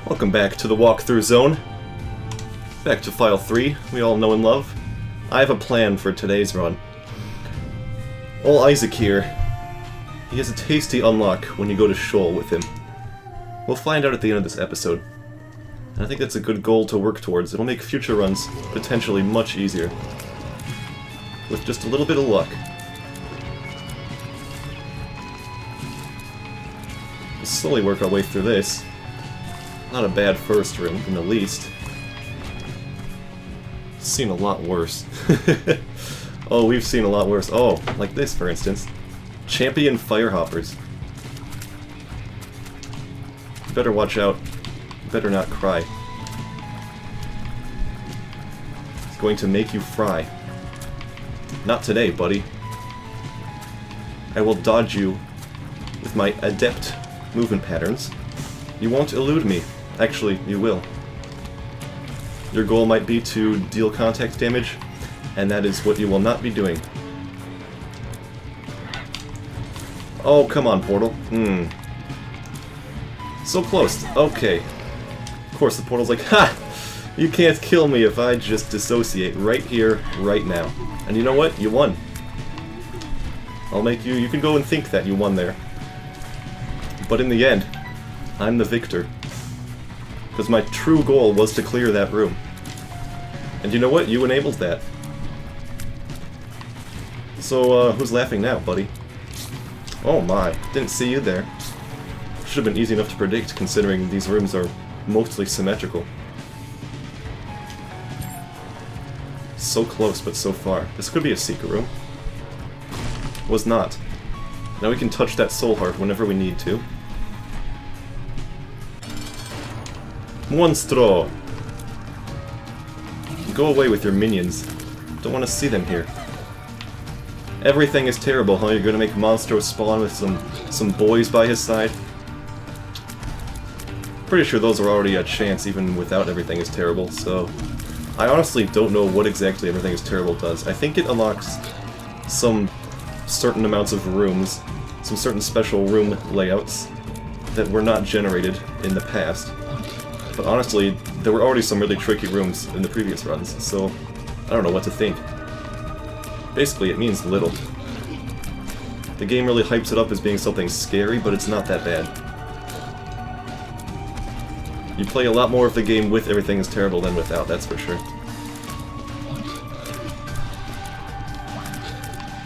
Welcome back to the walkthrough zone. Back to File 3, we all know and love. I have a plan for today's run. Old Isaac here, he has a tasty unlock when you go to Shoal with him. We'll find out at the end of this episode. And I think that's a good goal to work towards. It'll make future runs potentially much easier. With just a little bit of luck. We'll slowly work our way through this. Not a bad first room, in the least. Seen a lot worse. Oh, we've seen a lot worse. Oh, like this, for instance. Champion Firehoppers. Better watch out. Better not cry. It's going to make you fry. Not today, buddy. I will dodge you with my adept movement patterns. You won't elude me. Actually, you will. Your goal might be to deal contact damage, and that is what you will not be doing. Oh, come on, portal. So close. Okay. Of course, the portal's like, ha! You can't kill me if I just dissociate right here, right now. And you know what? You won. I'll make you... You can go and think that you won there. But in the end, I'm the victor. Because my true goal was to clear that room. And you know what? You enabled that. So, who's laughing now, buddy? Oh my, didn't see you there. Should have been easy enough to predict, considering these rooms are mostly symmetrical. So close, but so far. This could be a secret room. Was not. Now we can touch that soul heart whenever we need to. Monstro! Go away with your minions. Don't want to see them here. Everything is terrible, huh? You're gonna make Monstro spawn with some boys by his side? Pretty sure those are already a chance even without Everything is Terrible, so... I honestly don't know what exactly Everything is Terrible does. I think it unlocks some certain amounts of rooms, some certain special room layouts that were not generated in the past. But honestly, there were already some really tricky rooms in the previous runs, so I don't know what to think. Basically, it means little. The game really hypes it up as being something scary, but it's not that bad. You play a lot more of the game with Everything is Terrible than without, that's for sure.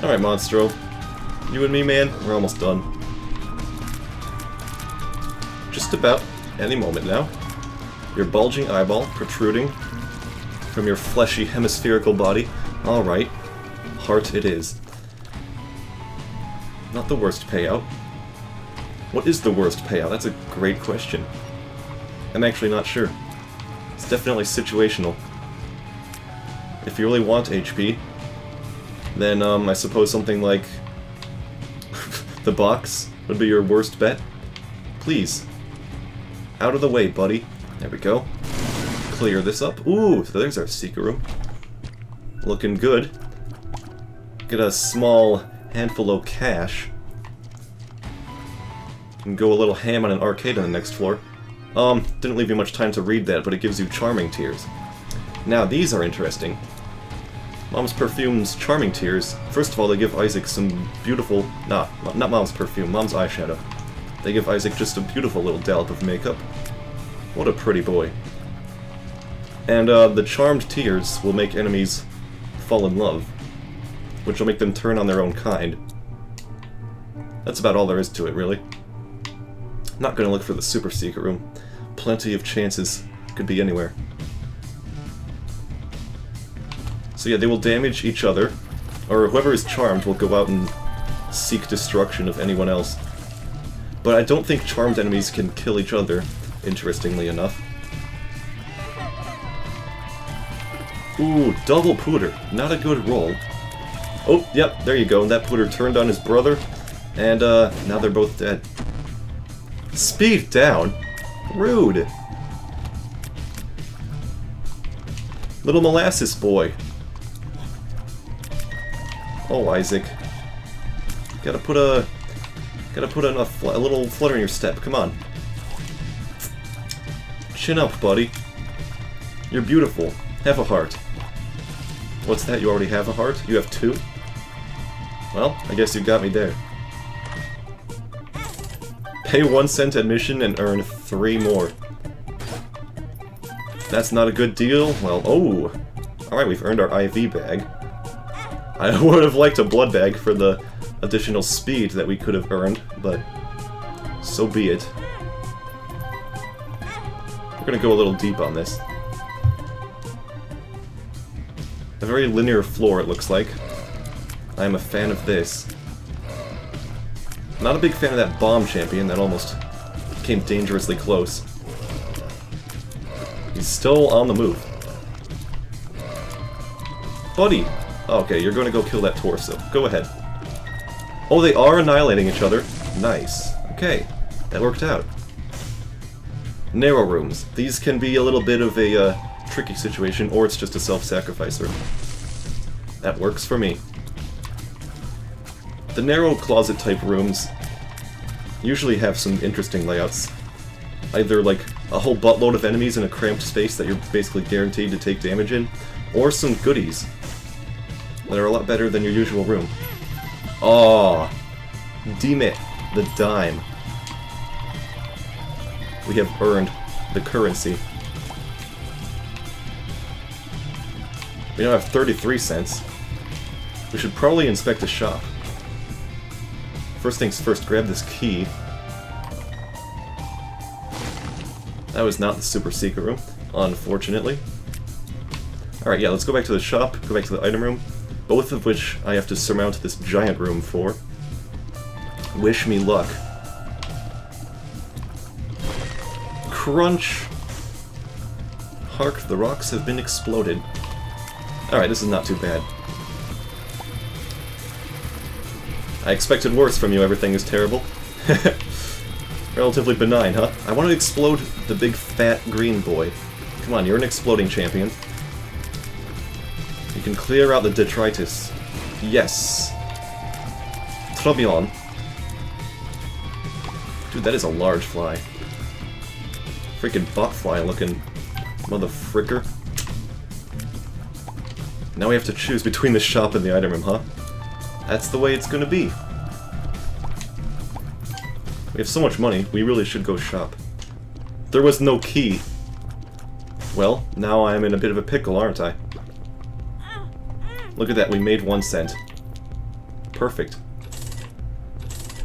Alright, Monstro. You and me, man, we're almost done. Just about any moment now. Your bulging eyeball protruding from your fleshy hemispherical body. Alright. Heart it is. Not the worst payout. What is the worst payout? That's a great question. I'm actually not sure. It's definitely situational. If you really want HP, then I suppose something like the box would be your worst bet. Please. Out of the way, buddy. There we go. Clear this up. Ooh, so there's our secret room. Looking good. Get a small handful of cash. And go a little ham on an arcade on the next floor. Didn't leave you much time to read that, but it gives you Charming Tears. Now, these are interesting. Mom's Perfume's Charming Tears. First of all, they give Isaac some beautiful... not Mom's Perfume, Mom's eyeshadow. They give Isaac just a beautiful little dollop of makeup. What a pretty boy. And the Charmed Tears will make enemies fall in love, which will make them turn on their own kind. That's about all there is to it, really. Not gonna look for the super secret room. Plenty of chances. Could be anywhere. So yeah, they will damage each other, or whoever is charmed will go out and seek destruction of anyone else. But I don't think charmed enemies can kill each other, interestingly enough. Ooh, double Pooter. Not a good roll. Oh, yep, there you go. That Pooter turned on his brother, and now they're both dead. Speed down? Rude. Little molasses boy. Oh, Isaac. Gotta put a little flutter in your step. Come on. Chin up, buddy. You're beautiful. Have a heart. What's that? You already have a heart? You have 2? Well, I guess you got me there. Pay 1 cent admission and earn 3 more. That's not a good deal? Well, oh! Alright, we've earned our IV bag. I would have liked a blood bag for the additional speed that we could have earned, but so be it. We're gonna go a little deep on this. A very linear floor, it looks like. I am a fan of this. Not a big fan of that bomb champion, that almost came dangerously close. He's still on the move. Buddy! Okay, you're going to go kill that torso. Go ahead. Oh, they are annihilating each other. Nice. Okay, that worked out. Narrow rooms. These can be a little bit of a tricky situation, or it's just a self-sacrifice room. That works for me. The narrow closet-type rooms usually have some interesting layouts. Either like a whole buttload of enemies in a cramped space that you're basically guaranteed to take damage in, or some goodies that are a lot better than your usual room. Oh, Dime, the dime. We have earned the currency. We now have 33 cents. We should probably inspect the shop. First things first, grab this key. That was not the super secret room, unfortunately. Alright, yeah, let's go back to the shop, go back to the item room, both of which I have to surmount this giant room for. Wish me luck. Crunch! Hark, the rocks have been exploded. Alright, this is not too bad. I expected worse from you, everything is terrible. Relatively benign, huh? I want to explode the big fat green boy. Come on, you're an exploding champion. You can clear out the detritus. Yes. Très bien. Dude, that is a large fly. Freaking botfly looking motherfricker. Now we have to choose between the shop and the item room, huh? That's the way it's gonna be. We have so much money, we really should go shop. There was no key. Well, now I'm in a bit of a pickle, aren't I? Look at that, we made 1 cent. Perfect.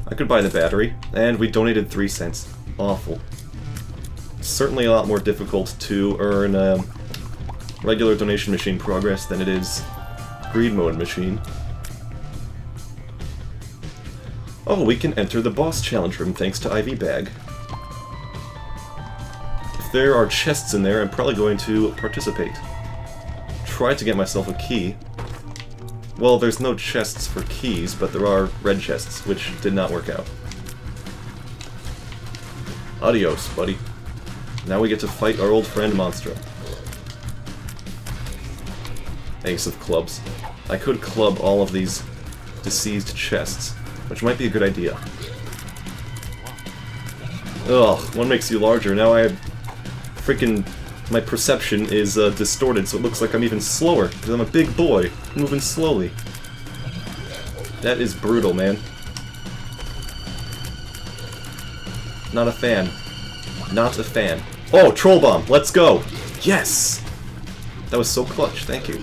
I could buy the battery, and we donated 3 cents. Awful. Certainly a lot more difficult to earn regular donation machine progress than it is greed mode machine. Oh, we can enter the boss challenge room thanks to IV Bag. If there are chests in there, I'm probably going to participate. Try to get myself a key. Well, there's no chests for keys, but there are red chests, which did not work out. Adios, buddy. Now we get to fight our old friend Monstro. Ace of clubs. I could club all of these deceased chests, which might be a good idea. Ugh, one makes you larger. Now my perception is distorted, so it looks like I'm even slower, because I'm a big boy, moving slowly. That is brutal, man. Not a fan. Not a fan. Oh, Troll Bomb! Let's go! Yes! That was so clutch, thank you.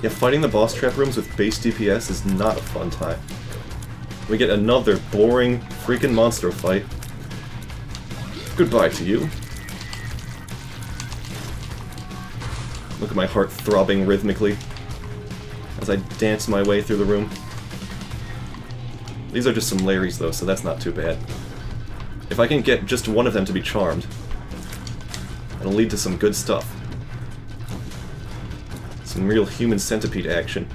Yeah, fighting the boss trap rooms with base DPS is not a fun time. We get another boring freaking monster fight. Goodbye to you. Look at my heart throbbing rhythmically as I dance my way through the room. These are just some Larrys though, so that's not too bad. If I can get just one of them to be charmed, it'll lead to some good stuff. Some real human centipede action.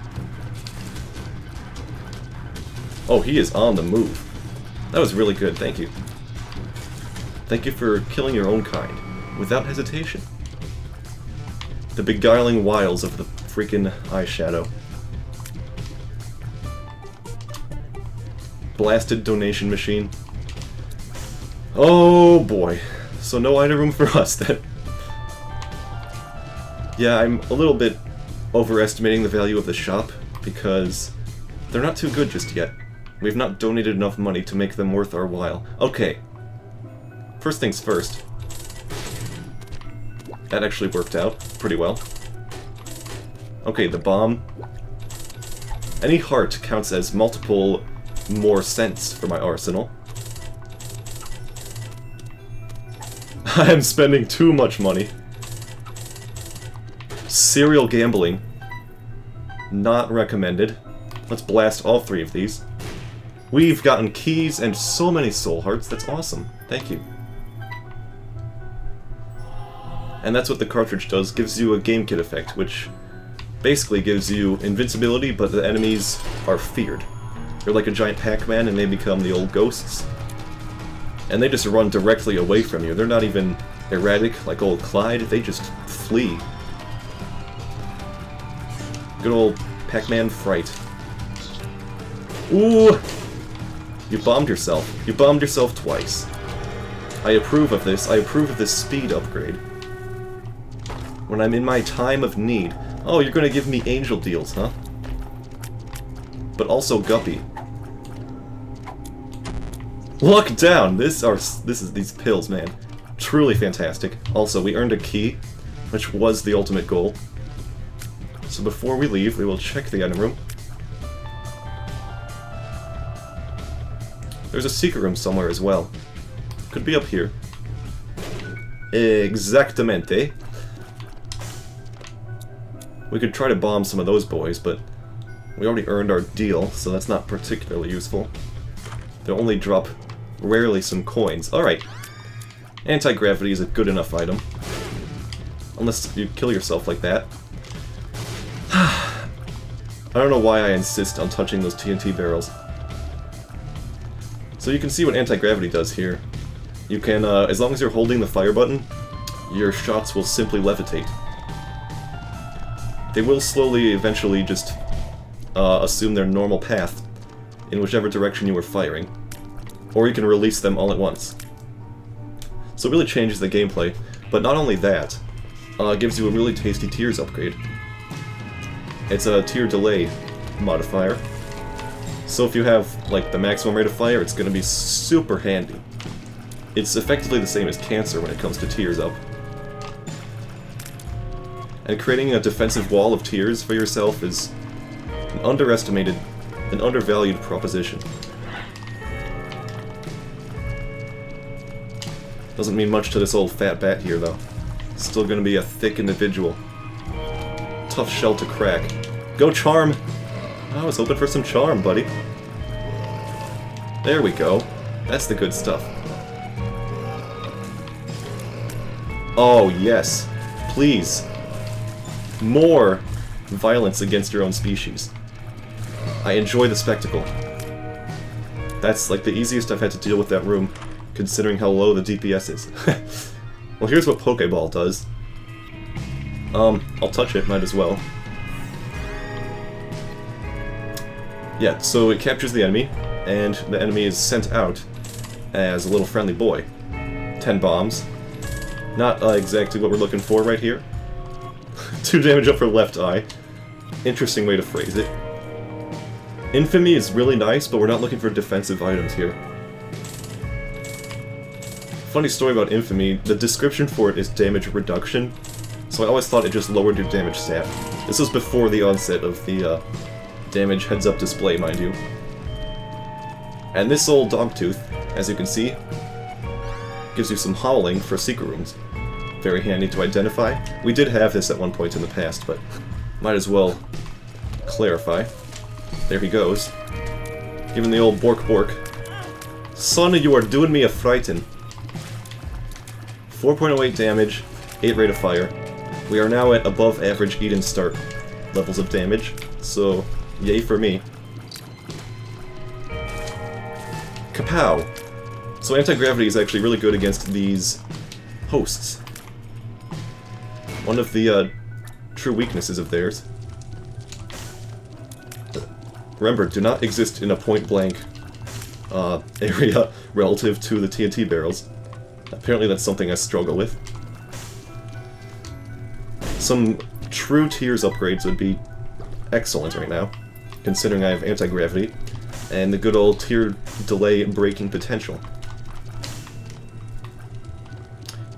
Oh, he is on the move. That was really good, thank you. Thank you for killing your own kind, without hesitation. The beguiling wiles of the freaking eyeshadow. Blasted donation machine. Oh boy. So no item room for us then. Yeah, I'm a little bit overestimating the value of the shop, because they're not too good just yet. We've not donated enough money to make them worth our while. Okay. First things first. That actually worked out pretty well. Okay, the bomb. Any heart counts as multiple more cents for my arsenal. I am spending too much money. Serial gambling. Not recommended. Let's blast all 3 of these. We've gotten keys and so many soul hearts. That's awesome. Thank you. And that's what the cartridge does. Gives you a game kit effect, which basically gives you invincibility, but the enemies are feared. They're like a giant Pac-Man and they become the old ghosts. And they just run directly away from you. They're not even erratic like old Clyde. They just flee. Good old Pac-Man fright. Ooh! You bombed yourself. You bombed yourself twice. I approve of this. I approve of this speed upgrade. When I'm in my time of need. Oh, you're gonna give me angel deals, huh? But also guppy. Look down! This is these pills, man. Truly fantastic. Also, we earned a key, which was the ultimate goal. So before we leave, we will check the item room. There's a secret room somewhere as well. Could be up here. Exactamente. We could try to bomb some of those boys, but we already earned our deal, so that's not particularly useful. They only drop rarely some coins. Alright. Anti-gravity is a good enough item. Unless you kill yourself like that. I don't know why I insist on touching those TNT barrels. So you can see what anti-gravity does here. You can, as long as you're holding the fire button, your shots will simply levitate. They will slowly, eventually, just assume their normal path in whichever direction you were firing. Or you can release them all at once. So it really changes the gameplay. But not only that, it gives you a really tasty tears upgrade. It's a tier delay modifier. So if you have, like, the maximum rate of fire, it's going to be super handy. It's effectively the same as cancer when it comes to tears up. And creating a defensive wall of tears for yourself is an underestimated, an undervalued proposition. Doesn't mean much to this old fat bat here, though. Still gonna be a thick individual. Tough shell to crack. Go charm! I was hoping for some charm, buddy. There we go. That's the good stuff. Oh, yes. Please. More violence against your own species. I enjoy the spectacle. That's like the easiest I've had to deal with that room, considering how low the DPS is. Well, here's what Pokeball does. I'll touch it, might as well. Yeah, so it captures the enemy, and the enemy is sent out as a little friendly boy. 10 bombs. Not exactly what we're looking for right here. 2 damage up for left eye. Interesting way to phrase it. Infamy is really nice, but we're not looking for defensive items here. Funny story about Infamy, the description for it is damage reduction, so I always thought it just lowered your damage stat. This was before the onset of the damage heads-up display, mind you. And this old dogtooth, as you can see, gives you some howling for secret rooms. Very handy to identify. We did have this at one point in the past, but might as well clarify. There he goes. Giving the old bork bork. Son, you are doing me a frighten. 4.08 damage, 8 rate of fire. We are now at above average Eden start levels of damage, so yay for me. Kapow! So anti-gravity is actually really good against these hosts. One of the true weaknesses of theirs. Remember, do not exist in a point-blank area relative to the TNT barrels. Apparently that's something I struggle with. Some true Tears upgrades would be excellent right now, considering I have anti-gravity and the good old Tear delay breaking potential.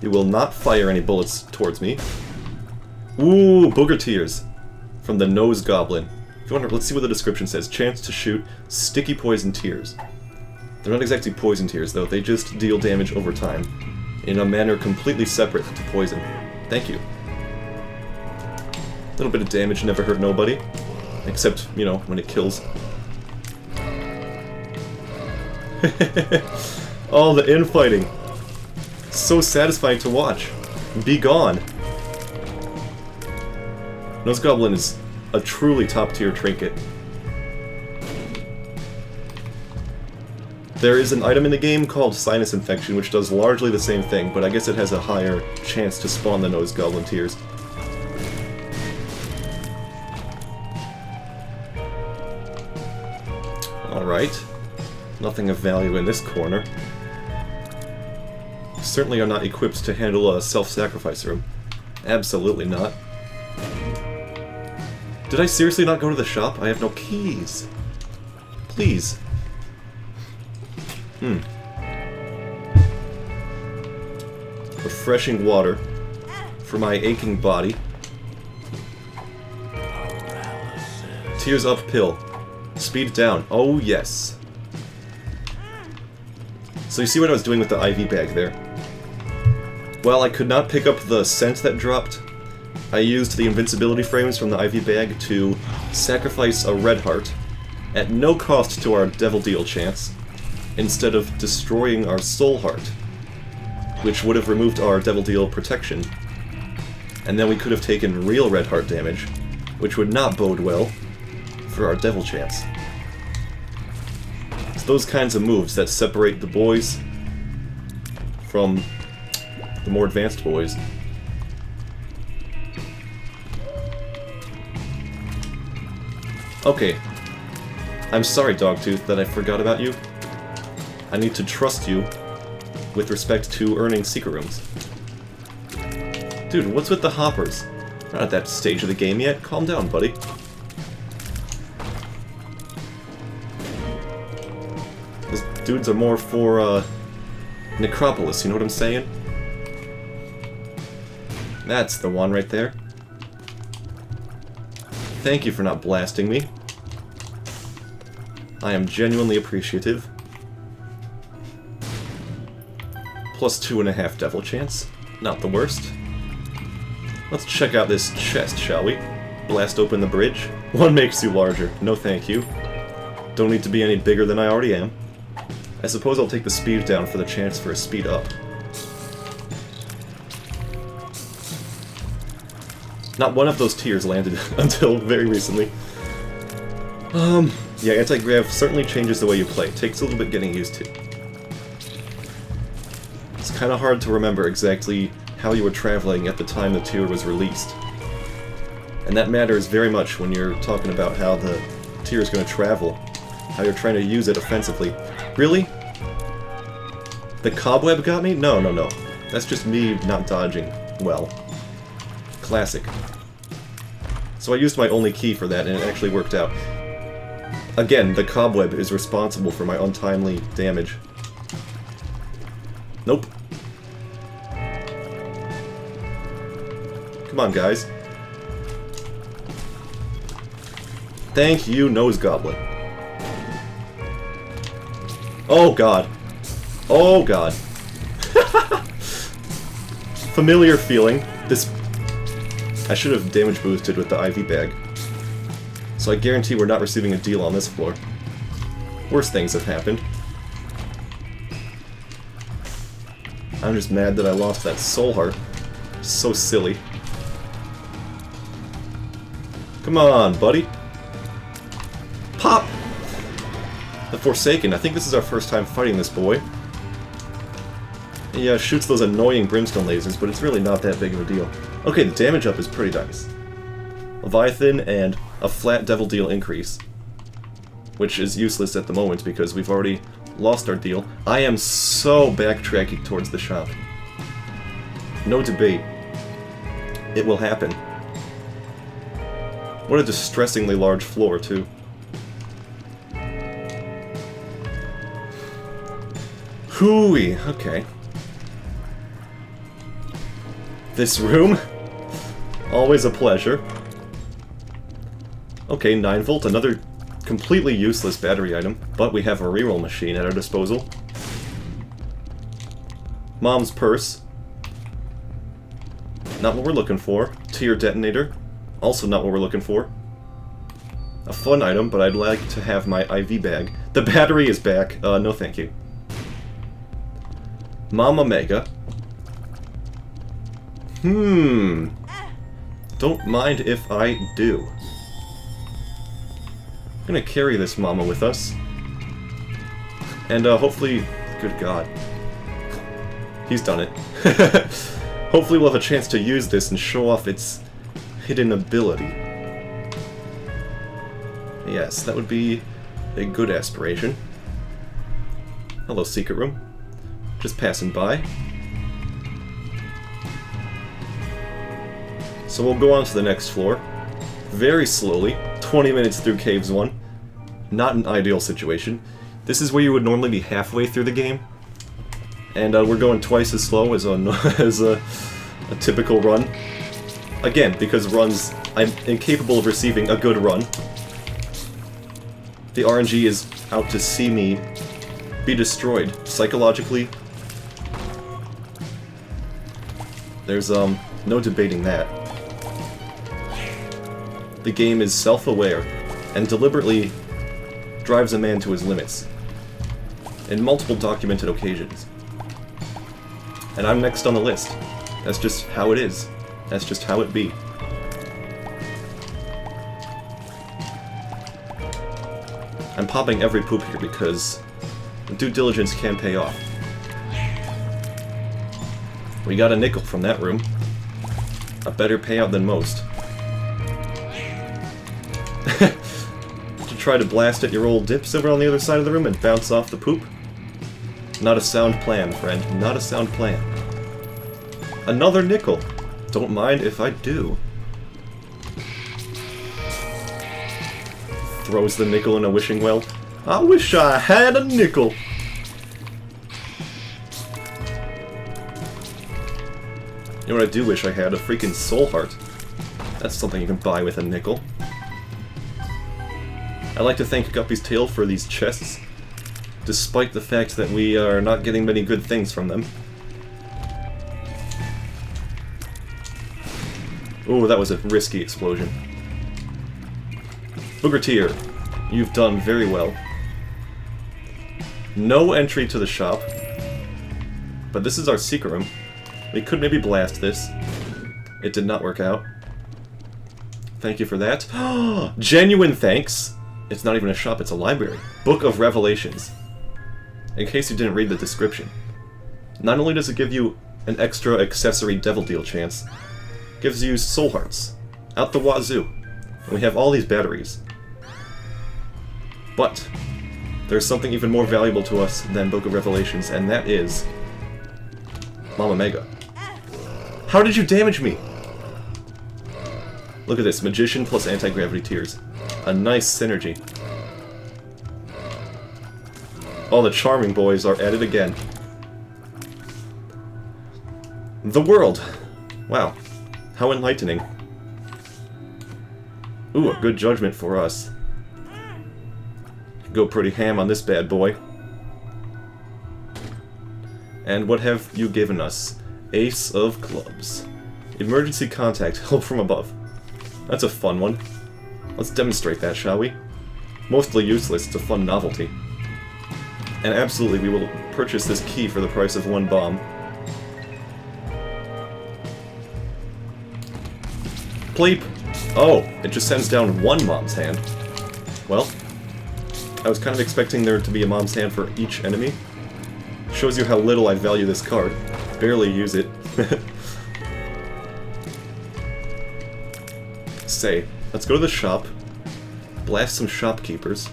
You will not fire any bullets towards me. Ooh, Booger Tears from the Nose Goblin. If you wonder, let's see what the description says. Chance to shoot sticky poison tears. They're not exactly poison tears, though. They just deal damage over time, in a manner completely separate to poison. Thank you. A little bit of damage never hurt nobody. Except, you know, when it kills. Oh, the infighting. So satisfying to watch. Be gone. Nose Goblin is a truly top-tier trinket. There is an item in the game called Sinus Infection, which does largely the same thing, but I guess it has a higher chance to spawn the Nose Goblin Tears. Alright. Nothing of value in this corner. Certainly are not equipped to handle a self-sacrifice room. Absolutely not. Did I seriously not go to the shop? I have no keys. Please. Refreshing water for my aching body. Tears up pill. Speed down. Oh yes. So you see what I was doing with the IV bag there? Well, I could not pick up the scent that dropped. I used the invincibility frames from the IV bag to sacrifice a red heart, at no cost to our Devil Deal chance, instead of destroying our soul heart, which would have removed our Devil Deal protection, and then we could have taken real red heart damage, which would not bode well for our Devil chance. It's those kinds of moves that separate the boys from the more advanced boys. Okay. I'm sorry, Dogtooth, that I forgot about you. I need to trust you with respect to earning secret rooms. Dude, what's with the hoppers? We're not at that stage of the game yet. Calm down, buddy. Those dudes are more for, Necropolis, you know what I'm saying? That's the one right there. Thank you for not blasting me. I am genuinely appreciative. Plus 2.5 devil chance. Not the worst. Let's check out this chest, shall we? Blast open the bridge. One makes you larger. No thank you. Don't need to be any bigger than I already am. I suppose I'll take the speed down for the chance for a speed up. Not one of those tears landed until very recently. Yeah, anti-grav certainly changes the way you play. It takes a little bit getting used to. It's kind of hard to remember exactly how you were traveling at the time the tier was released. And that matters very much when you're talking about how the tier is going to travel, how you're trying to use it offensively. Really? The cobweb got me? No, no, no. That's just me not dodging well. Classic. So I used my only key for that, and it actually worked out. Again, the cobweb is responsible for my untimely damage. Nope. Come on, guys. Thank you, Nose Goblin. Oh god. Oh god. Familiar feeling. This... I should have damage boosted with the IV bag. So I guarantee we're not receiving a deal on this floor. Worse things have happened. I'm just mad that I lost that soul heart. So silly. Come on, buddy. Pop! The Forsaken. I think this is our first time fighting this boy. He shoots those annoying brimstone lasers, but it's really not that big of a deal. Okay, the damage up is pretty nice. Leviathan and a flat Devil Deal increase. Which is useless at the moment because we've already lost our deal. I am so backtracking towards the shop. No debate. It will happen. What a distressingly large floor, too. Hooey, okay. This room? Always a pleasure. Okay, 9 volt, another completely useless battery item, but we have a reroll machine at our disposal. Mom's purse. Not what we're looking for. Tier detonator. Also not what we're looking for. A fun item, but I'd like to have my IV bag. The battery is back. No thank you. Mom Omega. Don't mind if I do. I'm gonna carry this mama with us. And hopefully... Good God. He's done it. Hopefully we'll have a chance to use this and show off its hidden ability. Yes, that would be a good aspiration. Hello, secret room. Just passing by. So we'll go on to the next floor. Very slowly. 20 minutes through Caves 1. Not an ideal situation. This is where you would normally be halfway through the game. And we're going twice as slow as a typical run. Again, because runs... I'm incapable of receiving a good run. The RNG is out to see me be destroyed. Psychologically. There's, no debating that. The game is self-aware, and deliberately drives a man to his limits. In multiple documented occasions. And I'm next on the list. That's just how it is. That's just how it be. I'm popping every poop here because due diligence can pay off. We got a nickel from that room. A better payout than most. To try to blast at your old dips over on the other side of the room and bounce off the poop? Not a sound plan, friend. Not a sound plan. Another nickel. Don't mind if I do. Throws the nickel in a wishing well. I wish I had a nickel. You know what I do wish I had? A freaking soul heart. That's something you can buy with a nickel. I'd like to thank Guppy's Tale for these chests, despite the fact that we are not getting many good things from them. Ooh, that was a risky explosion. Boogertier, you've done very well. No entry to the shop, but this is our secret room. We could maybe blast this. It did not work out. Thank you for that. Genuine thanks! It's not even a shop, it's a library. Book of Revelations. In case you didn't read the description. Not only does it give you an extra accessory devil deal chance, it gives you soul hearts. Out the wazoo. And we have all these batteries. But there's something even more valuable to us than Book of Revelations, and that is Mama Mega. How did you damage me? Look at this, Magician plus Anti-Gravity Tears. A nice synergy. All the charming boys are at it again. The world! Wow. How enlightening. Ooh, a good judgment for us. Go pretty ham on this bad boy. And what have you given us? Ace of Clubs. Emergency contact, help from above. That's a fun one. Let's demonstrate that, shall we? Mostly useless, it's a fun novelty. And absolutely, we will purchase this key for the price of 1 bomb. Pleep! Oh, it just sends down 1 mom's hand. Well, I was kind of expecting there to be a mom's hand for each enemy. Shows you how little I value this card. Barely use it. Say, let's go to the shop, blast some shopkeepers,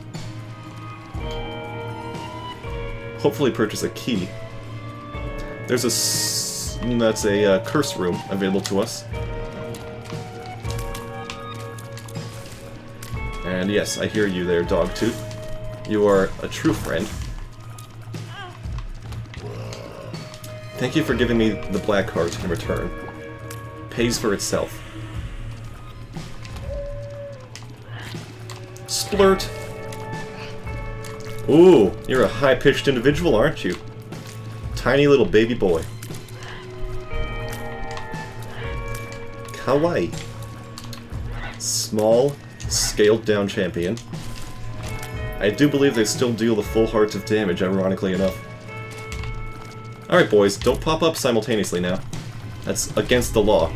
hopefully purchase a key. There's that's a curse room available to us. And yes, I hear you there, Dogtooth. You are a true friend. Thank you for giving me the black heart in return. Pays for itself. Splurt! Ooh, you're a high-pitched individual, aren't you? Tiny little baby boy. Kawaii. Small, scaled-down champion. I do believe they still deal the full hearts of damage, ironically enough. Alright boys, don't pop up simultaneously now. That's against the law.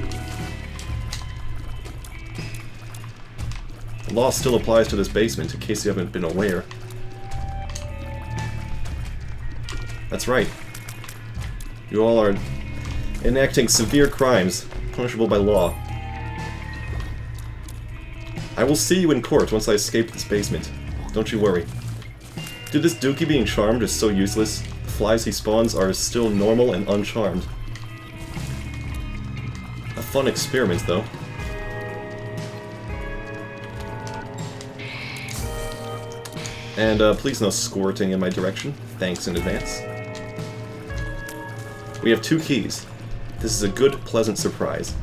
The law still applies to this basement, in case you haven't been aware. That's right. You all are enacting severe crimes, punishable by law. I will see you in court once I escape this basement. Don't you worry. Dude, this Dookie being charmed is so useless. The flies he spawns are still normal and uncharmed. A fun experiment, though. And please no squirting in my direction. Thanks in advance. We have 2 keys. This is a good, pleasant surprise.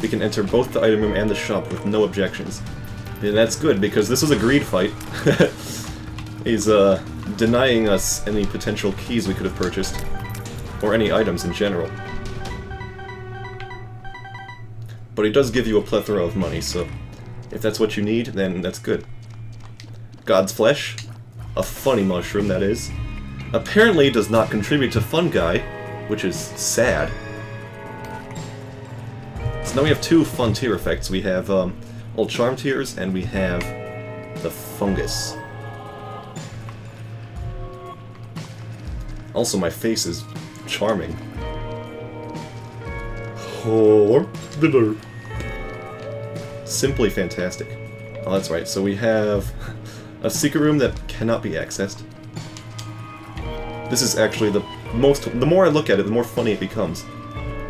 We can enter both the item room and the shop with no objections. And that's good, because this was a greed fight. He's denying us any potential keys we could have purchased. Or any items in general. But he does give you a plethora of money, so if that's what you need, then that's good. God's flesh. A funny mushroom, that is. Apparently does not contribute to Fun Guy, which is sad. So now we have 2 fun tier effects. We have Old Charm tiers, and we have the fungus. Also, my face is charming. Simply fantastic. Oh, that's right. So we have a secret room that cannot be accessed. This is actually the more I look at it, the more funny it becomes.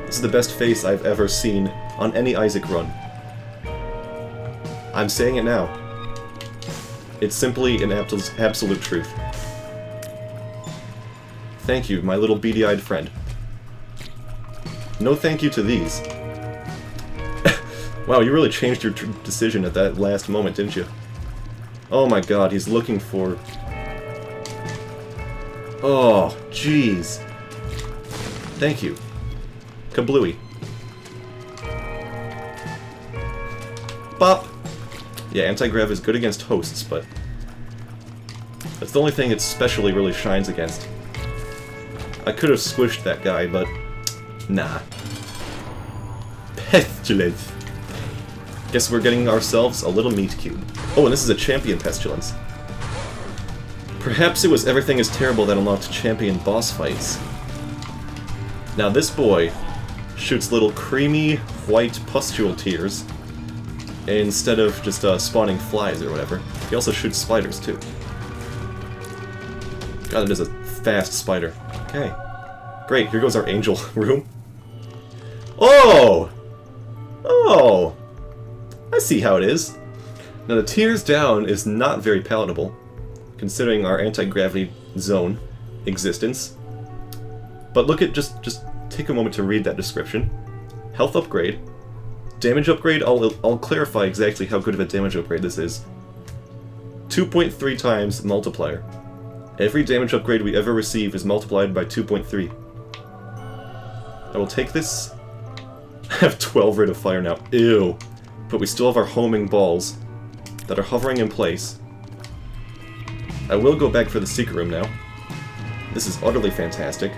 This is the best face I've ever seen on any Isaac run. I'm saying it now. It's simply an absolute truth. Thank you, my little beady-eyed friend. No thank you to these. Wow, you really changed your decision at that last moment, didn't you? Oh my god, he's looking for... Oh, jeez. Thank you. Kablooey. Bop! Yeah, anti-grav is good against hosts, but... that's the only thing it specially really shines against. I could have squished that guy, but... nah. Pestilence. Guess we're getting ourselves a little meat cube. Oh, and this is a champion pestilence. Perhaps it was everything is terrible that unlocked champion boss fights. Now this boy shoots little creamy white pustule tears instead of just spawning flies or whatever. He also shoots spiders too. God, that is a fast spider. Okay. Great, here goes our angel room. Oh! Oh! I see how it is. Now the tears down is not very palatable, considering our anti-gravity zone existence. But look at, just take a moment to read that description. Health upgrade. Damage upgrade, I'll clarify exactly how good of a damage upgrade this is. 2.3 times multiplier. Every damage upgrade we ever receive is multiplied by 2.3. I will take this. I have 12 rate of fire now. Ew. But we still have our homing balls that are hovering in place. I will go back for the secret room now. This is utterly fantastic.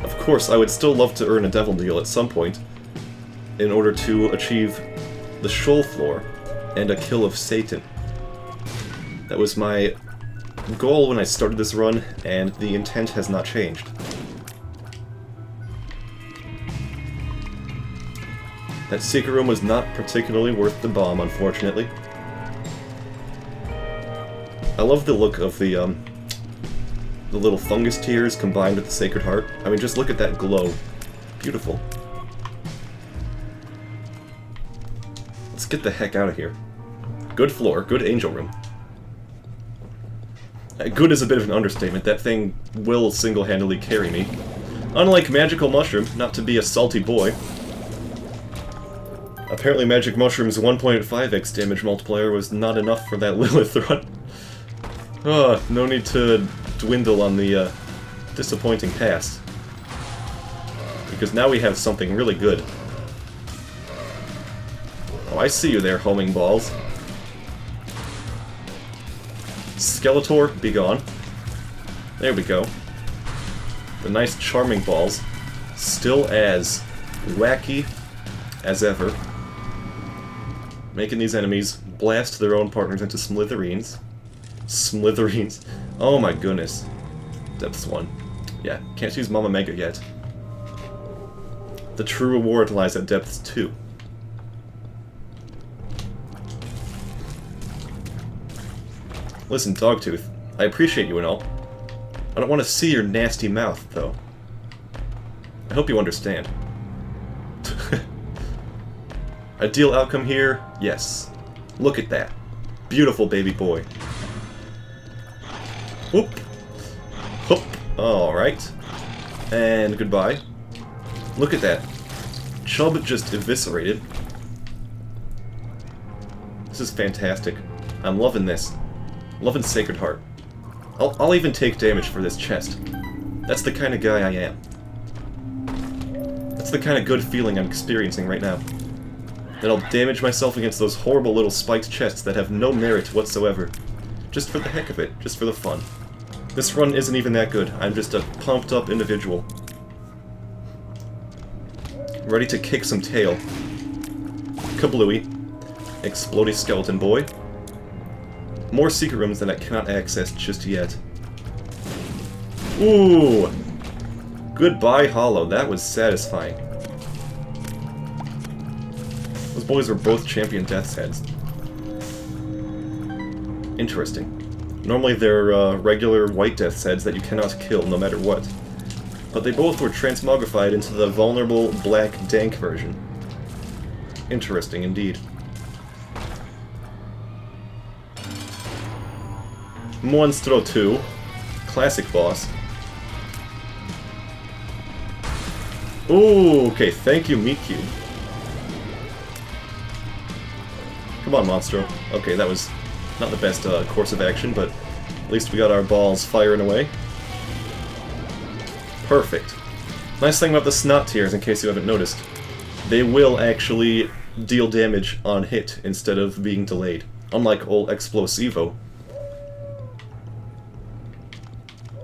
Of course, I would still love to earn a devil deal at some point in order to achieve the shoal floor and a kill of Satan. That was my goal when I started this run, and the intent has not changed. That secret room was not particularly worth the bomb, unfortunately. I love the look of the little fungus tears combined with the Sacred Heart. I mean, just look at that glow. Beautiful. Let's get the heck out of here. Good floor, good angel room. Good is a bit of an understatement. That thing will single-handedly carry me. Unlike Magical Mushroom, not to be a salty boy. Apparently Magic Mushroom's 1.5x damage multiplier was not enough for that Lilith run. No need to dwindle on the disappointing past. Because now we have something really good. Oh, I see you there, homing balls. Skeletor, be gone. There we go. The nice charming balls. Still as wacky as ever. Making these enemies blast their own partners into smithereens. Smithereens. Oh my goodness. Depths 1. Yeah, can't use Mama Mega yet. The true reward lies at Depths 2. Listen, Dogtooth, I appreciate you and all. I don't want to see your nasty mouth, though. I hope you understand. Ideal outcome here? Yes. Look at that. Beautiful baby boy. Whoop. Whoop. Alright. And goodbye. Look at that. Chub just eviscerated. This is fantastic. I'm loving this. Loving Sacred Heart. I'll even take damage for this chest. That's the kind of guy I am. That's the kind of good feeling I'm experiencing right now. That I'll damage myself against those horrible little spiked chests that have no merit whatsoever. Just for the heck of it, just for the fun. This run isn't even that good, I'm just a pumped up individual. Ready to kick some tail. Kablooey. Explodey skeleton boy. More secret rooms that I cannot access just yet. Ooh! Goodbye, Hollow. That was satisfying. Those boys were both champion Death's Heads. Interesting. Normally they're regular white Death's Heads that you cannot kill no matter what. But they both were transmogrified into the vulnerable black dank version. Interesting indeed. Monstro 2. Classic boss. Ooh, okay, thank you, Meat Cube. Come on, Monstro. Okay, that was not the best course of action, but at least we got our balls firing away. Perfect. Nice thing about the snot tears, in case you haven't noticed. They will actually deal damage on hit instead of being delayed. Unlike old Explosivo.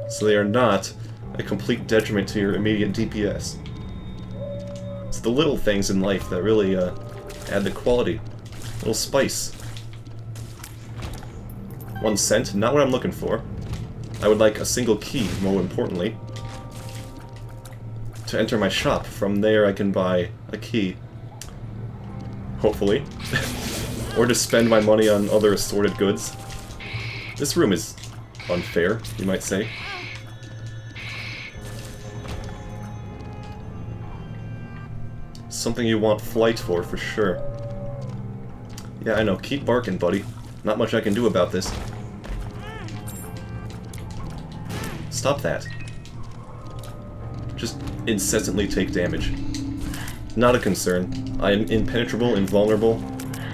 So they are not a complete detriment to your immediate DPS. It's the little things in life that really add the quality. A little spice. 1 cent, not what I'm looking for. I would like a single key, more importantly, to enter my shop. From there I can buy a key. Hopefully. Or to spend my money on other assorted goods. This room is unfair, you might say. Something you want flight for sure. Yeah, I know. Keep barking, buddy. Not much I can do about this. Stop that. Just incessantly take damage. Not a concern. I am impenetrable, invulnerable.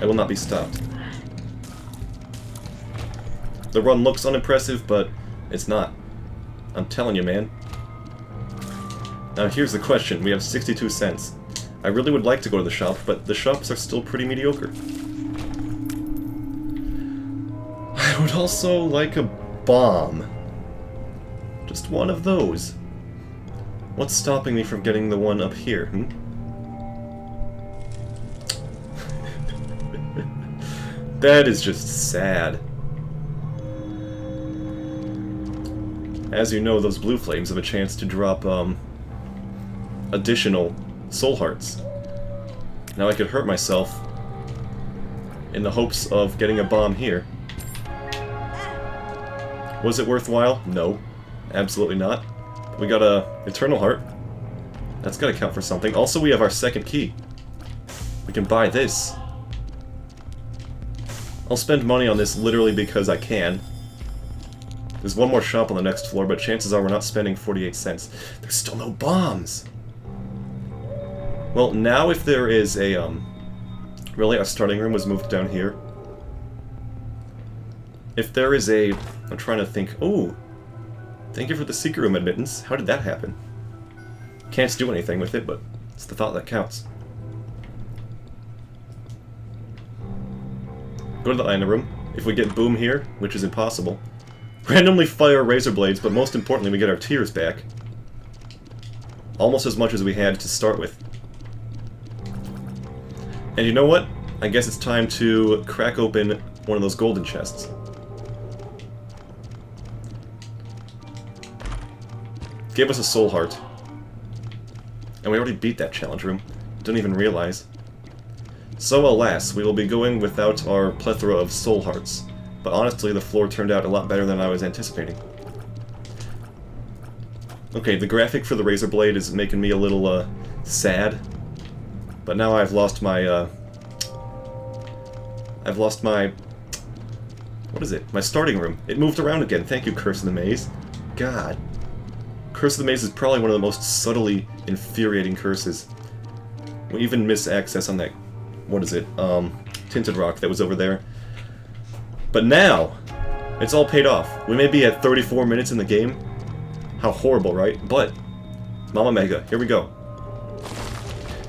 I will not be stopped. The run looks unimpressive, but it's not. I'm telling you, man. Now here's the question. We have 62 cents. I really would like to go to the shop, but the shops are still pretty mediocre. I would also like a bomb. Just one of those. What's stopping me from getting the one up here, That is just sad. As you know, those blue flames have a chance to drop, additional soul hearts. Now I could hurt myself in the hopes of getting a bomb here. Was it worthwhile? No. Absolutely not. We got a Eternal Heart. That's gotta count for something. Also, we have our second key. We can buy this. I'll spend money on this literally because I can. There's one more shop on the next floor, but chances are we're not spending 48 cents. There's still no bombs! Well, now if there is a, really, our starting room was moved down here. If there is a... I'm trying to think... Oh! Thank you for the secret room admittance. How did that happen? Can't do anything with it, but it's the thought that counts. Go to the item room. If we get boom here, which is impossible. Randomly fire razor blades, but most importantly we get our tears back. Almost as much as we had to start with. And you know what? I guess it's time to crack open one of those golden chests. Give us a soul heart. And we already beat that challenge room. Didn't even realize. So alas, we will be going without our plethora of soul hearts. But honestly, the floor turned out a lot better than I was anticipating. Okay, the graphic for the razor blade is making me a little, sad. But now I've lost my, what is it? My starting room. It moved around again. Thank you, Curse of the Maze. God. Curse of the Maze is probably one of the most subtly infuriating curses. We even miss access on that, what is it, Tinted Rock that was over there. But now, it's all paid off. We may be at 34 minutes in the game. How horrible, right? But, Mama Mega, here we go.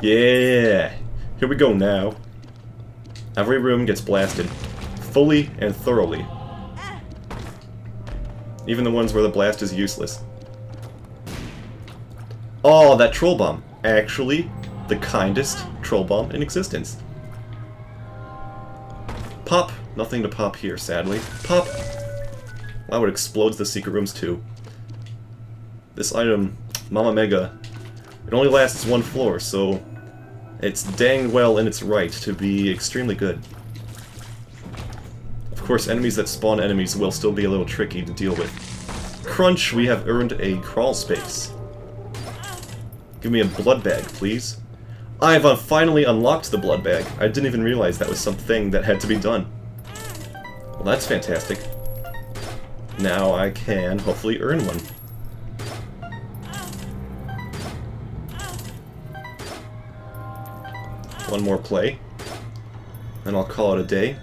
Yeah! Here we go now. Every room gets blasted. Fully and thoroughly. Even the ones where the blast is useless. Oh, that troll bomb. Actually, the kindest troll bomb in existence. Pop. Nothing to pop here, sadly. Pop. Wow, it explodes the secret rooms too. This item, Mama Mega, it only lasts one floor, so it's dang well in its right to be extremely good. Of course, enemies that spawn enemies will still be a little tricky to deal with. Crunch, we have earned a crawl space. Give me a blood bag, please. I've finally unlocked the blood bag. I didn't even realize that was something that had to be done. Well, that's fantastic. Now I can hopefully earn one. One more play. Then I'll call it a day.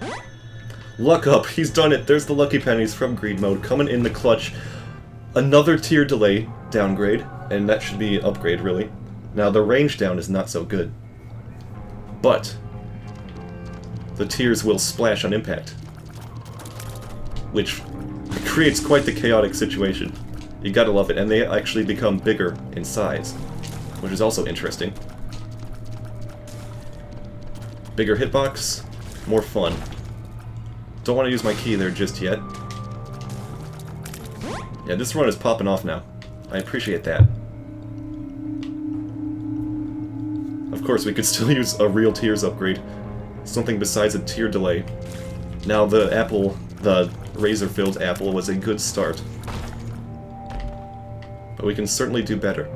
Luck up! He's done it! There's the lucky pennies from Greed Mode coming in the clutch. Another tier delay downgrade, and that should be upgrade, really. Now, the range down is not so good. But the tears will splash on impact. Which creates quite the chaotic situation. You gotta love it, and they actually become bigger in size. Which is also interesting. Bigger hitbox, more fun. Don't want to use my key there just yet. Yeah, this run is popping off now. I appreciate that. Of course, we could still use a real tears upgrade. Something besides a tier delay. Now the apple, the razor-filled apple, was a good start. But we can certainly do better.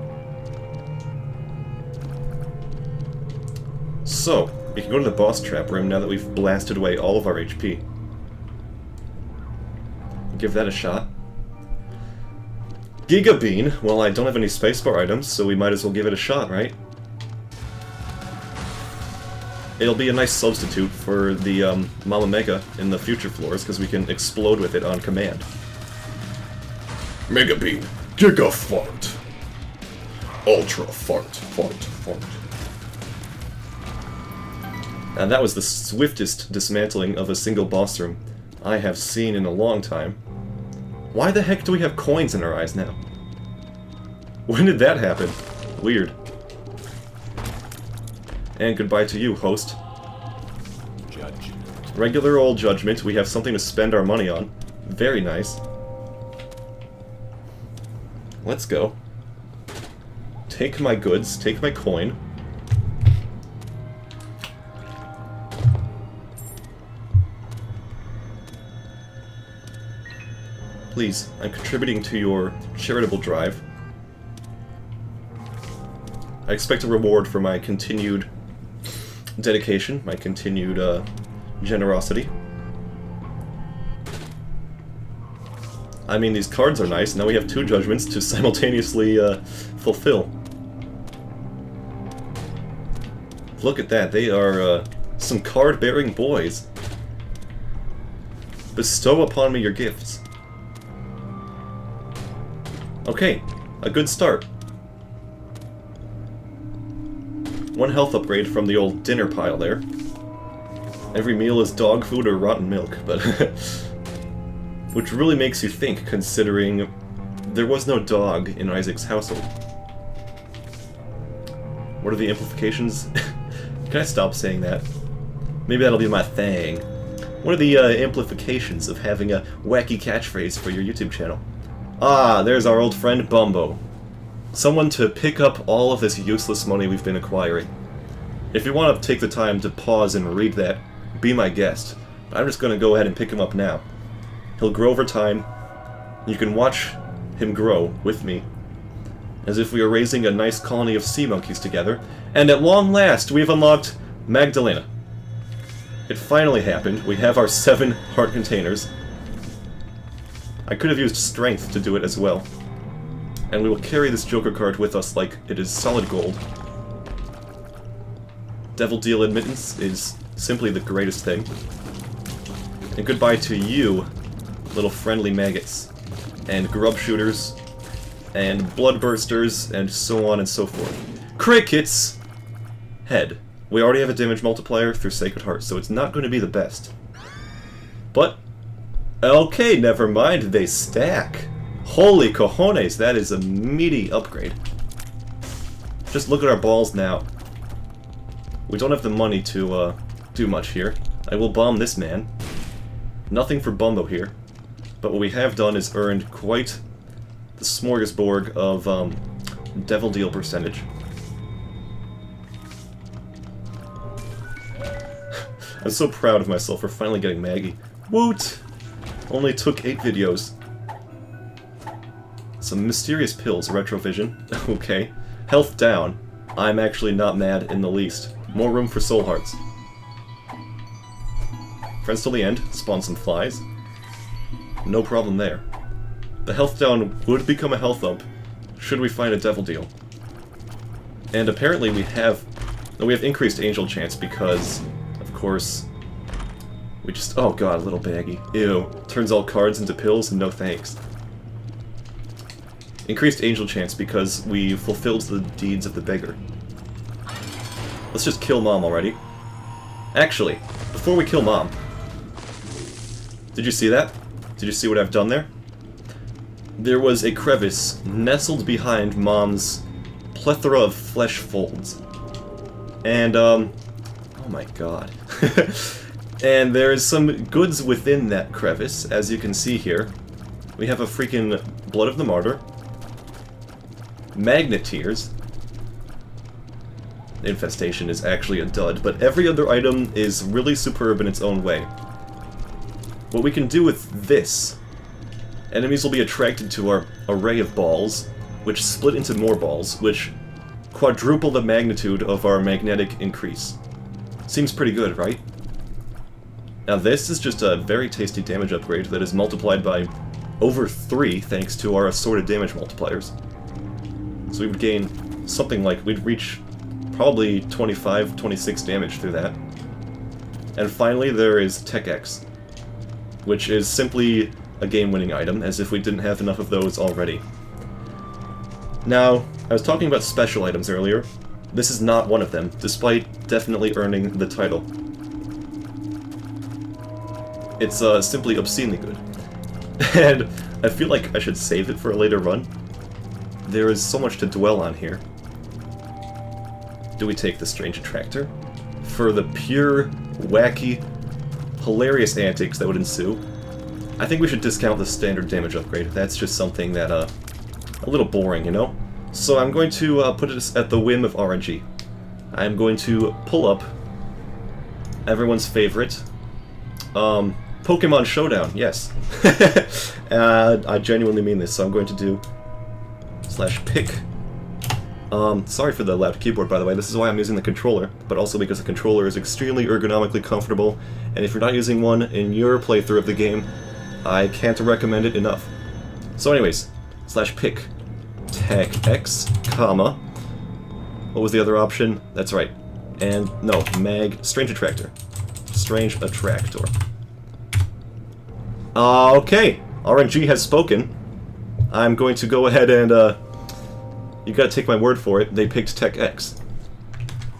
So, we can go to the boss trap room now that we've blasted away all of our HP. Give that a shot. Giga Bean! Well, I don't have any spacebar items, so we might as well give it a shot, right? It'll be a nice substitute for the Mama Mega in the future floors, because we can explode with it on command. Mega Bean, Giga Fart. Ultra Fart, Fart, Fart. And that was the swiftest dismantling of a single boss room I have seen in a long time. Why the heck do we have coins in our eyes now? When did that happen? Weird. And goodbye to you, host. Judgment. Regular old judgment. We have something to spend our money on. Very nice. Let's go. Take my goods. Take my coin. Please, I'm contributing to your charitable drive. I expect a reward for my continued dedication, my continued generosity. I mean, these cards are nice. Now we have 2 judgments to simultaneously fulfill. Look at that, they are some card-bearing boys. Bestow upon me your gifts. Okay, a good start. 1 health upgrade from the old dinner pile there. Every meal is dog food or rotten milk, but... which really makes you think, considering there was no dog in Isaac's household. What are the implications? Can I stop saying that? Maybe that'll be my thing. What are the implications of having a wacky catchphrase for your YouTube channel? Ah, there's our old friend Bumbo. Someone to pick up all of this useless money we've been acquiring. If you want to take the time to pause and read that, be my guest. But I'm just going to go ahead and pick him up now. He'll grow over time. You can watch him grow with me, as if we are raising a nice colony of sea monkeys together. And at long last, we've unlocked Magdalena. It finally happened. We have our 7 heart containers. I could have used strength to do it as well. And we will carry this Joker card with us like it is solid gold. Devil Deal admittance is simply the greatest thing. And goodbye to you, little friendly maggots, and grub shooters, and bloodbursters, and so on and so forth. Crickets! Head. We already have a damage multiplier through Sacred Heart, so it's not going to be the best. But, okay, never mind, they stack. Holy cojones, that is a meaty upgrade. Just look at our balls now. We don't have the money to do much here. I will bomb this man. Nothing for Bumbo here. But what we have done is earned quite the smorgasbord of Devil Deal percentage. I'm so proud of myself for finally getting Maggie. Woot! Only took 8 videos. Some mysterious pills, retrovision. Okay. Health down. I'm actually not mad in the least. More room for soul hearts. Friends till the end. Spawn some flies. No problem there. The health down would become a health up should we find a Devil Deal. And apparently we have increased angel chance because, of course, we just... oh god, little baggy. Ew. Turns all cards into pills? No thanks. Increased angel chance because we fulfilled the deeds of the beggar. Let's just kill Mom already. Actually, before we kill Mom... did you see that? Did you see what I've done there? There was a crevice nestled behind Mom's plethora of flesh folds. And, oh my god. And there is some goods within that crevice, as you can see here. We have a freaking Blood of the Martyr. Magneteers. Infestation is actually a dud, but every other item is really superb in its own way. What we can do with this, enemies will be attracted to our array of balls, which split into more balls, which quadruple the magnitude of our magnetic increase. Seems pretty good, right? Now this is just a very tasty damage upgrade that is multiplied by over 3 thanks to our assorted damage multipliers. So we would gain something like, we'd reach probably 25, 26 damage through that. And finally there is Tech X, which is simply a game-winning item, as if we didn't have enough of those already. Now, I was talking about special items earlier. This is not one of them, despite definitely earning the title. It's simply obscenely good. And I feel like I should save it for a later run. There is so much to dwell on here. Do we take the Strange Attractor? For the pure, wacky, hilarious antics that would ensue, I think we should discount the standard damage upgrade. That's just something that, a little boring, you know? So I'm going to put it at the whim of RNG. I'm going to pull up everyone's favorite, Pokemon Showdown, yes. I genuinely mean this, so I'm going to do /pick. Sorry for the loud keyboard, by the way. This is why I'm using the controller, but also because the controller is extremely ergonomically comfortable, and if you're not using one in your playthrough of the game, I can't recommend it enough. So anyways, /pick tech X, comma, what was the other option? That's right. And, no, mag, strange attractor. Strange attractor. Okay, RNG has spoken. I'm going to go ahead and, you gotta take my word for it, they picked Tech X.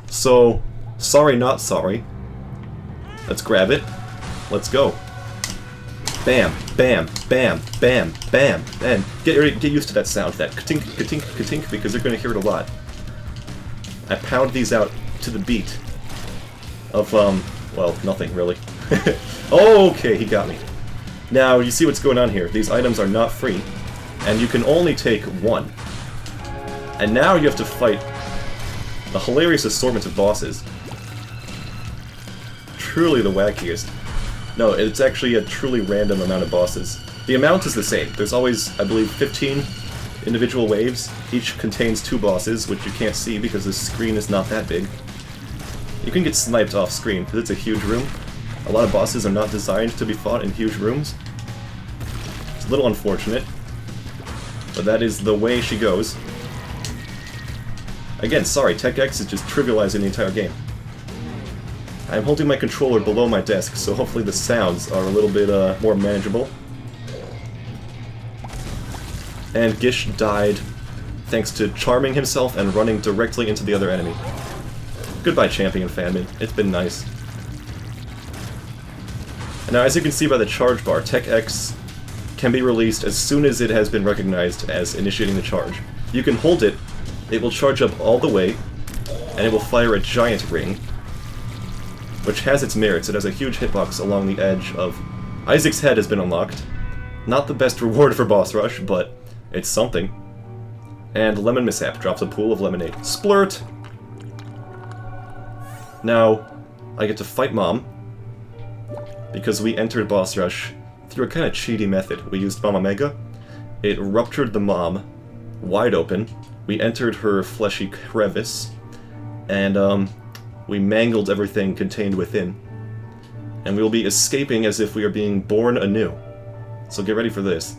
So, sorry not sorry. Let's grab it. Let's go. Bam, bam, bam, bam, bam, and get used to that sound, that ka-tink, ka-tink, ka-tink, because you're gonna hear it a lot. I pound these out to the beat of, well, nothing really. Okay, he got me. Now, you see what's going on here. These items are not free, and you can only take one. And now you have to fight a hilarious assortment of bosses. Truly the wackiest. No, it's actually a truly random amount of bosses. The amount is the same. There's always, I believe, 15 individual waves. Each contains 2 bosses, which you can't see because the screen is not that big. You can get sniped off screen because it's a huge room. A lot of bosses are not designed to be fought in huge rooms. It's a little unfortunate, but that is the way she goes. Again, sorry, Tech X is just trivializing the entire game. I'm holding my controller below my desk, so hopefully the sounds are a little bit more manageable. And Gish died thanks to charming himself and running directly into the other enemy. Goodbye, Champion Fanman. It's been nice. And now, as you can see by the charge bar, Tech X can be released as soon as it has been recognized as initiating the charge. You can hold it, it will charge up all the way, and it will fire a giant ring, which has its merits. It has a huge hitbox along the edge of... Isaac's head has been unlocked. Not the best reward for boss rush, but it's something. And Lemon Mishap drops a pool of lemonade. Splurt! Now, I get to fight Mom, because we entered boss rush through a kind of cheaty method. We used Bomb Omega. It ruptured the Mom wide open. We entered her fleshy crevice, and we mangled everything contained within. And we will be escaping as if we are being born anew. So get ready for this.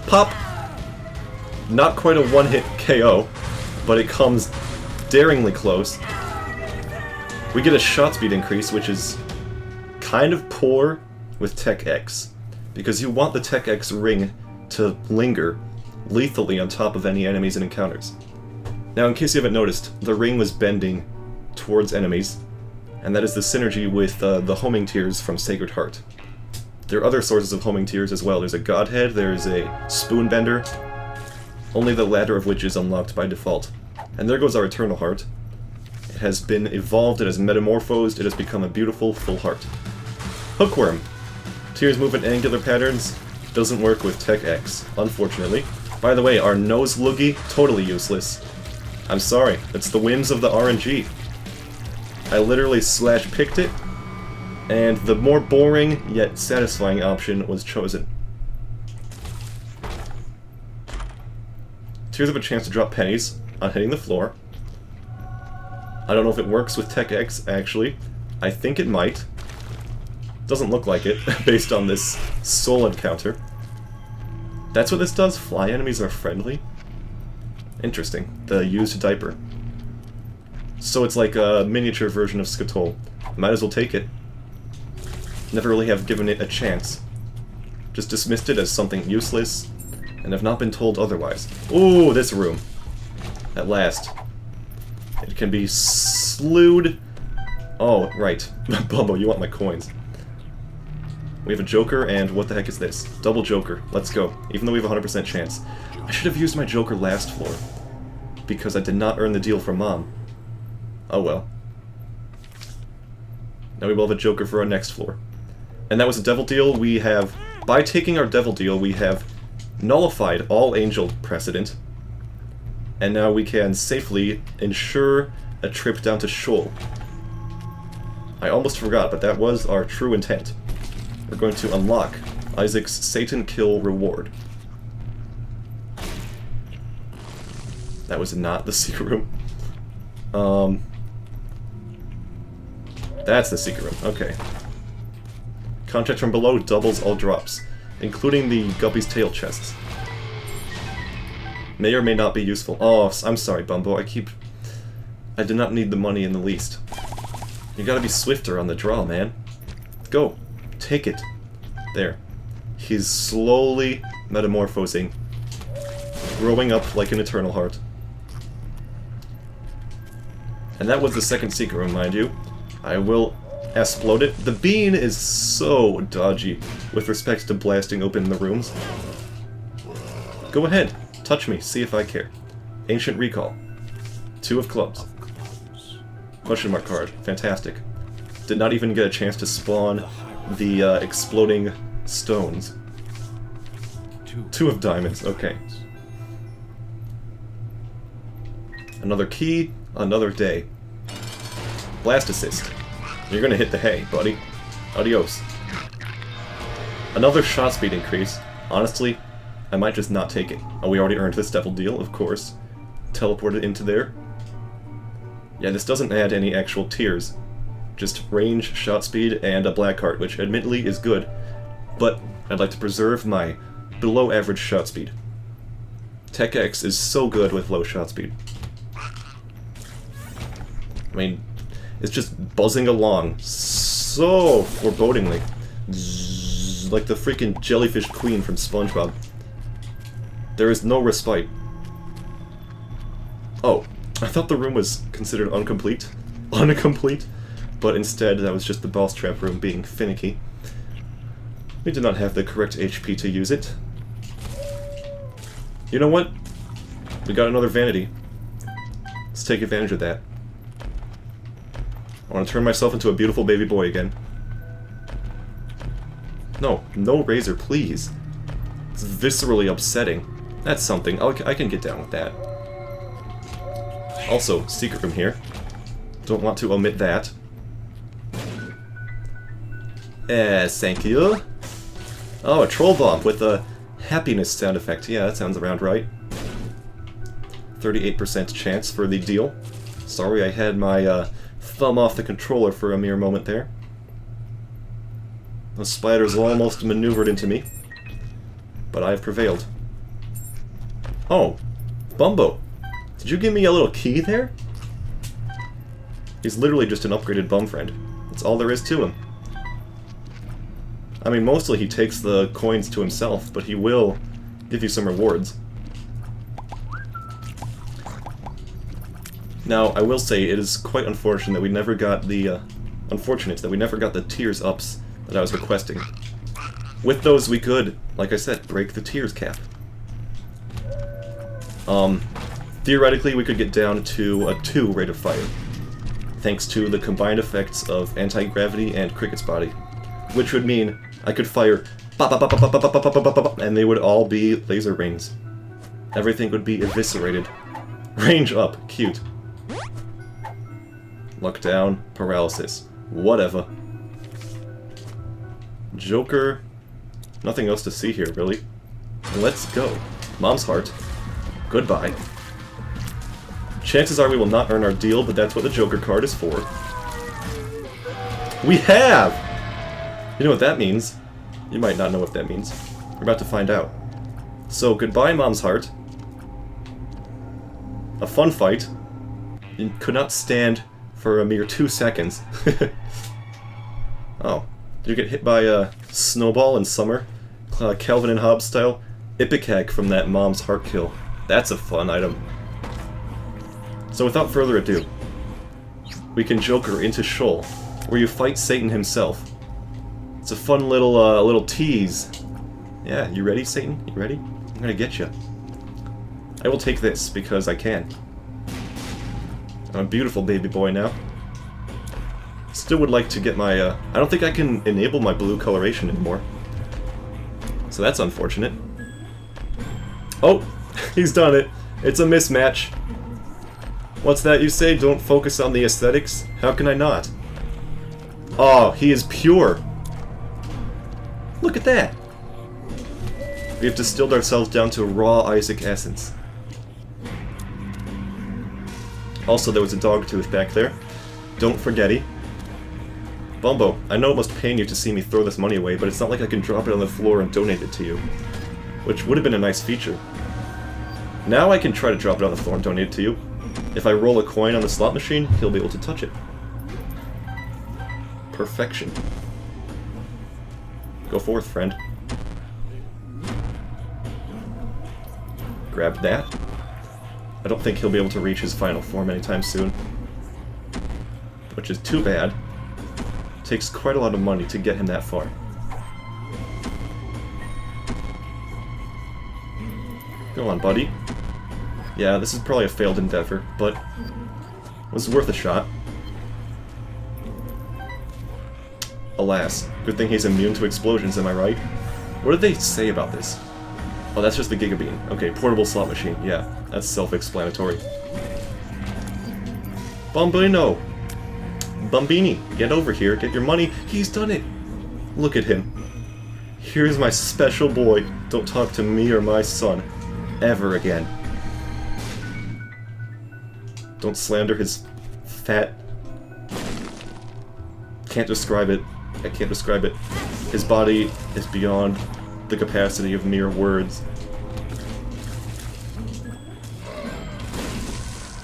Pop! Not quite a one-hit KO, but it comes daringly close. We get a shot speed increase, which is kind of poor with Tech X, because you want the Tech X ring to linger lethally on top of any enemies it encounters. Now, in case you haven't noticed, the ring was bending towards enemies, and that is the synergy with the homing tears from Sacred Heart. There are other sources of homing tears as well. There's a Godhead, there's a Spoonbender, only the latter of which is unlocked by default. And there goes our Eternal Heart. It has been evolved, it has metamorphosed, it has become a beautiful full heart. Hookworm. Tears move in angular patterns, doesn't work with Tech X, unfortunately. By the way, our Nose Loogie, totally useless. I'm sorry, it's the whims of the RNG. I literally /picked it, and the more boring yet satisfying option was chosen. Tears have a chance to drop pennies on hitting the floor. I don't know if it works with Tech X, actually. I think it might. Doesn't look like it, based on this soul encounter. That's what this does? Fly enemies are friendly? Interesting. The used diaper. So it's like a miniature version of Skatole. Might as well take it. Never really have given it a chance. Just dismissed it as something useless, and have not been told otherwise. Ooh, this room. At last. It can be slewed. Oh, right. Bumbo, you want my coins. We have a Joker, and what the heck is this? Double Joker. Let's go. Even though we have a 100% chance. I should have used my Joker last floor, because I did not earn the deal from Mom. Oh well. Now we will have a Joker for our next floor. And that was a Devil Deal. We have, by taking our Devil Deal, we have nullified all Angel precedent. And now we can safely ensure a trip down to Sheol. I almost forgot, but that was our true intent. We're going to unlock Isaac's Satan Kill reward. That was not the secret room. That's the secret room. Okay. Contact from below doubles all drops, including the Guppy's tail chests. May or may not be useful. Oh, I'm sorry, Bumbo. I did not need the money in the least. You gotta be swifter on the draw, man. Go. Take it. There. He's slowly metamorphosing. Growing up like an eternal heart. And that was the second secret room, mind you. I will explode it. The bean is so dodgy with respect to blasting open the rooms. Go ahead. Touch me. See if I care. Ancient Recall. 2 of clubs. Question mark card. Fantastic. Did not even get a chance to spawn the exploding stones. 2 of diamonds. Okay. Another key. Another day. Blast assist. You're gonna hit the hay, buddy. Adios. Another shot speed increase. Honestly, I might just not take it. Oh, we already earned this devil deal, of course. Teleported into there. Yeah, this doesn't add any actual tiers. Just range, shot speed, and a black heart, which admittedly is good. But I'd like to preserve my below average shot speed. Tech X is so good with low shot speed. I mean, it's just buzzing along so forebodingly. Zzz, like the freaking jellyfish queen from SpongeBob. There is no respite. Oh, I thought the room was considered incomplete. Uncomplete. But instead, that was just the boss trap room being finicky. We did not have the correct HP to use it. You know what? We got another vanity. Let's take advantage of that. I want to turn myself into a beautiful baby boy again. No, no razor, please. It's viscerally upsetting. That's something. I can get down with that. Also, secret room here. Don't want to omit that. Thank you. Oh, a troll bomb with a happiness sound effect. Yeah, that sounds around right. 38% chance for the deal. Sorry, I had my thumb off the controller for a mere moment there. The spiders almost maneuvered into me, but I've prevailed. Oh, Bumbo, did you give me a little key there? He's literally just an upgraded bum friend. That's all there is to him. I mean, mostly he takes the coins to himself, but he will give you some rewards. Now, I will say it is quite unfortunate that we never got the tiers ups that I was requesting. With those, we could, like I said, break the tiers cap. Theoretically, we could get down to a 2 rate of fire, thanks to the combined effects of anti-gravity and Cricket's body, which would mean I could fire and they would all be laser rains. Everything would be eviscerated. Range up, cute. Luck down, paralysis. Whatever. Joker. Nothing else to see here, really. Let's go. Mom's heart. Goodbye. Chances are we will not earn our deal, but that's what the Joker card is for. We have! You know what that means. You might not know what that means. We're about to find out. So, goodbye, Mom's heart. A fun fight. You could not stand for a mere 2 seconds. Oh. Did you get hit by a snowball in summer? Calvin and Hobbes style? Ipecac from that Mom's heart kill. That's a fun item. So without further ado, we can Joker into Sheol, where you fight Satan himself. It's a fun little tease. Yeah, you ready, Satan? You ready? I'm gonna get you. I will take this because I can. I'm a beautiful baby boy now. Still would like to get my, I don't think I can enable my blue coloration anymore. So that's unfortunate. Oh, he's done it. It's a mismatch. What's that you say? Don't focus on the aesthetics? How can I not? Oh, he is pure. Look at that. We have distilled ourselves down to raw Isaac essence. Also, there was a dog tooth back there. Don't forgetty. Bumbo, I know it must pain you to see me throw this money away, but it's not like I can drop it on the floor and donate it to you. Which would have been a nice feature. Now I can try to drop it on the floor and donate it to you. If I roll a coin on the slot machine, he'll be able to touch it. Perfection. Go forth, friend. Grab that. I don't think he'll be able to reach his final form anytime soon. Which is too bad. Takes quite a lot of money to get him that far. Go on, buddy. Yeah, this is probably a failed endeavor, but it was worth a shot. Alas, good thing he's immune to explosions, am I right? What did they say about this? Oh, that's just the Gigabean. Okay, portable slot machine. Yeah, that's self-explanatory. Bombino! Bombini, get over here, get your money. He's done it! Look at him. Here's my special boy. Don't talk to me or my son. Ever again. Don't slander his fat... Can't describe it. I can't describe it. His body is beyond the capacity of mere words.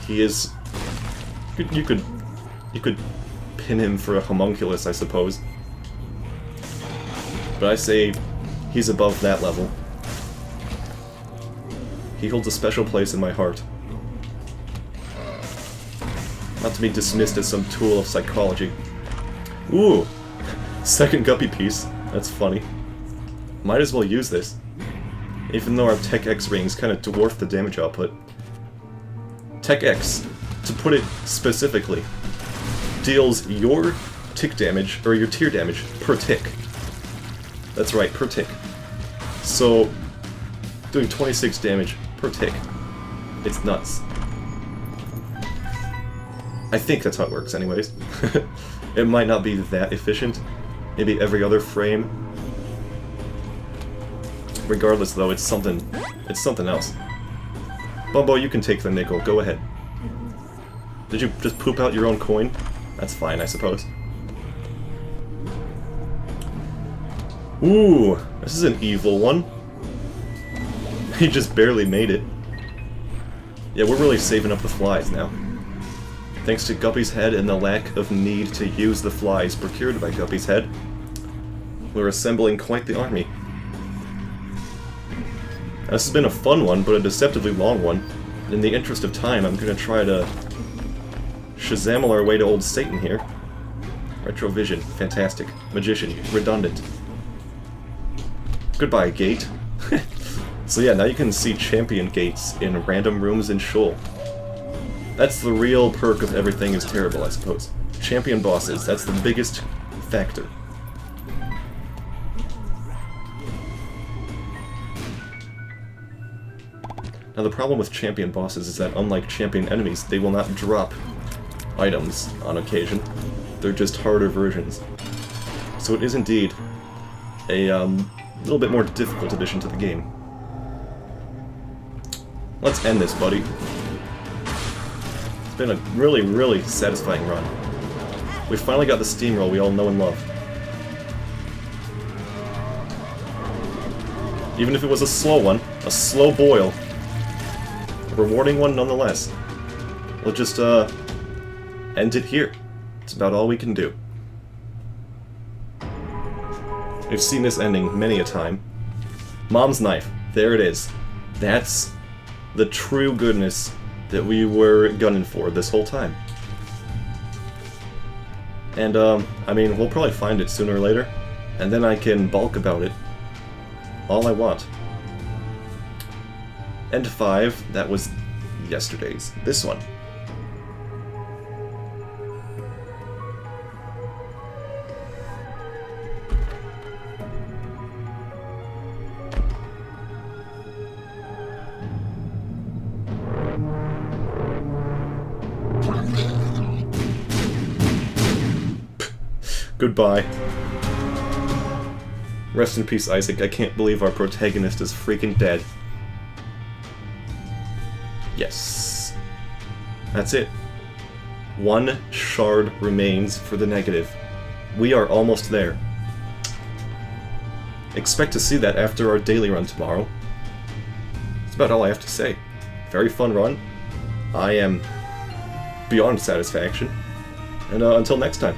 He is... You could pin him for a homunculus, I suppose. But I say he's above that level. He holds a special place in my heart. Not to be dismissed as some tool of psychology. Ooh! Second guppy piece. That's funny. Might as well use this. Even though our Tech X rings kind of dwarf the damage output. Tech X, to put it specifically, deals your tick damage, or your tier damage, per tick. That's right, per tick. So, doing 26 damage per tick. It's nuts. I think that's how it works anyways. It might not be that efficient. Maybe every other frame. Regardless though, it's something else. Bumbo, you can take the nickel, go ahead. Did you just poop out your own coin? That's fine, I suppose. Ooh, this is an evil one. He just barely made it. Yeah, we're really saving up the flies now. Thanks to Guppy's Head and the lack of need to use the flies procured by Guppy's Head, we're assembling quite the army. This has been a fun one, but a deceptively long one. In the interest of time, I'm gonna try to Shazamel our way to old Satan here. Retrovision, fantastic. Magician, redundant. Goodbye, gate. So yeah, now you can see champion gates in random rooms in Sheol. That's the real perk of everything is terrible, I suppose. Champion bosses, that's the biggest factor. Now the problem with champion bosses is that unlike champion enemies, they will not drop items on occasion. They're just harder versions. So it is indeed a little bit more difficult addition to the game. Let's end this, buddy. It's been a really, really satisfying run. We finally got the steamroll we all know and love. Even if it was a slow one, a slow boil, a rewarding one nonetheless. We'll just, end it here. It's about all we can do. We've seen this ending many a time. Mom's knife. There it is. That's the true goodness that we were gunning for this whole time. And, I mean, we'll probably find it sooner or later, and then I can balk about it all I want. End 5, that was yesterday's. This one. Goodbye. Rest in peace, Isaac. I can't believe our protagonist is freaking dead. Yes. That's it. 1 shard remains for the negative. We are almost there. Expect to see that after our daily run tomorrow. That's about all I have to say. Very fun run. I am beyond satisfaction. And until next time.